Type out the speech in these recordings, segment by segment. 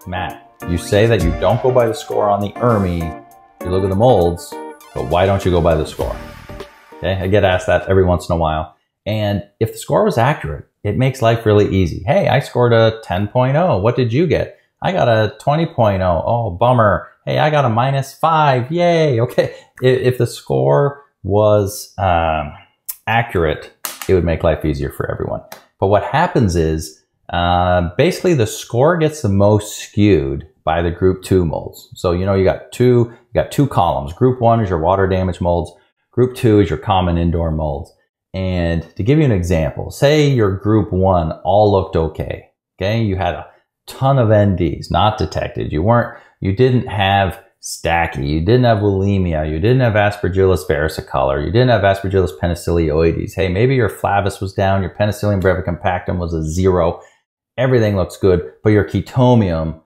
Matt, you say that you don't go by the score on the ERMI, you look at the molds, but why don't you go by the score? Okay, I get asked that every once in a while. And if the score was accurate, it makes life really easy. Hey, I scored a 10.0. What did you get? I got a 20.0. Oh, bummer. Hey, I got a -5. Yay. Okay. If the score was accurate, it would make life easier for everyone. But what happens is basically the score gets the most skewed by the group 2 molds. So, you got two columns. Group 1 is your water damage molds. Group 2 is your common indoor molds. And to give you an example, say your group 1 all looked okay. Okay. You had a ton of NDs not detected. You didn't have Stachy. You didn't have Willemia. You didn't have Aspergillus versicolor. You didn't have Aspergillus penicillioides. Hey, maybe your flavus was down. Your Penicillium brevicompactum was a 0. Everything looks good, but your Chaetomium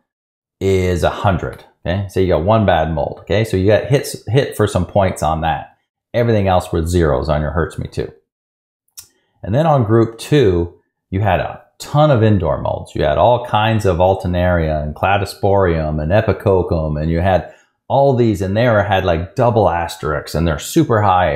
is 100. Okay. So you got one bad mold. Okay. So you got hit for some points on that. Everything else were zeros on your Hurts Me Too. And then on group 2, you had a ton of indoor molds. You had all kinds of Alternaria and Cladosporium and Epicoccum, and you had all these, and they had like double asterisks, and they're super high.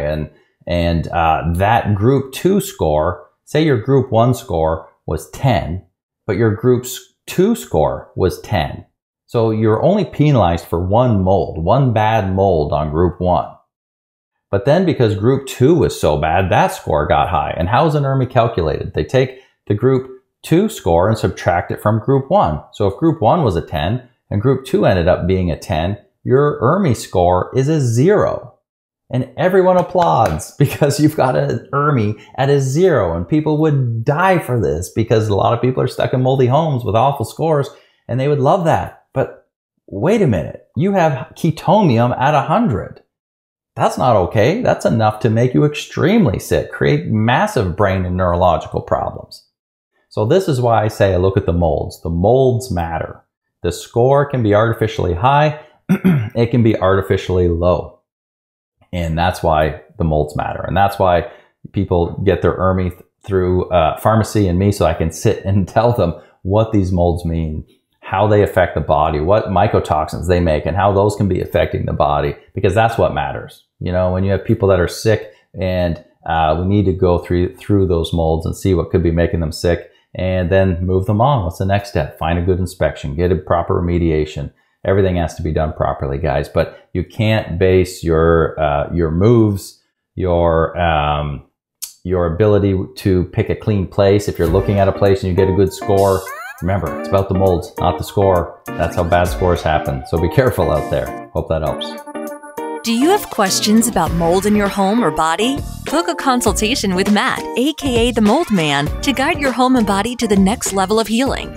And that group 2 score, say your group 1 score was 10, but your group 2 score was 10. So you're only penalized for one mold, one bad mold on group 1. But then because group 2 was so bad, that score got high. And how is an ERMI calculated? They take the group 2 score and subtract it from group 1. So if group 1 was a 10 and group 2 ended up being a 10, your ERMI score is a 0. And everyone applauds because you've got an ERMI at a 0. And people would die for this because a lot of people are stuck in moldy homes with awful scores and they would love that. But wait a minute, you have Chaetomium at 100. That's not okay. That's enough to make you extremely sick, create massive brain and neurological problems. So this is why I say I look at the molds. The molds matter. The score can be artificially high. It can be artificially low. And that's why the molds matter. And that's why people get their ERMI through pharmacy and me, so I can sit and tell them what these molds mean, how they affect the body, what mycotoxins they make, and how those can be affecting the body, because that's what matters. When you have people that are sick, and we need to go through those molds and see what could be making them sick, and then move them on. What's the next step? Find a good inspection, get a proper remediation. Everything has to be done properly, guys. But you can't base your moves, your ability to pick a clean place. If you're looking at a place and you get a good score, remember, it's about the molds, not the score. That's how bad scores happen. So be careful out there. Hope that helps. Do you have questions about mold in your home or body? Book a consultation with Matt, aka the Mold Man, to guide your home and body to the next level of healing.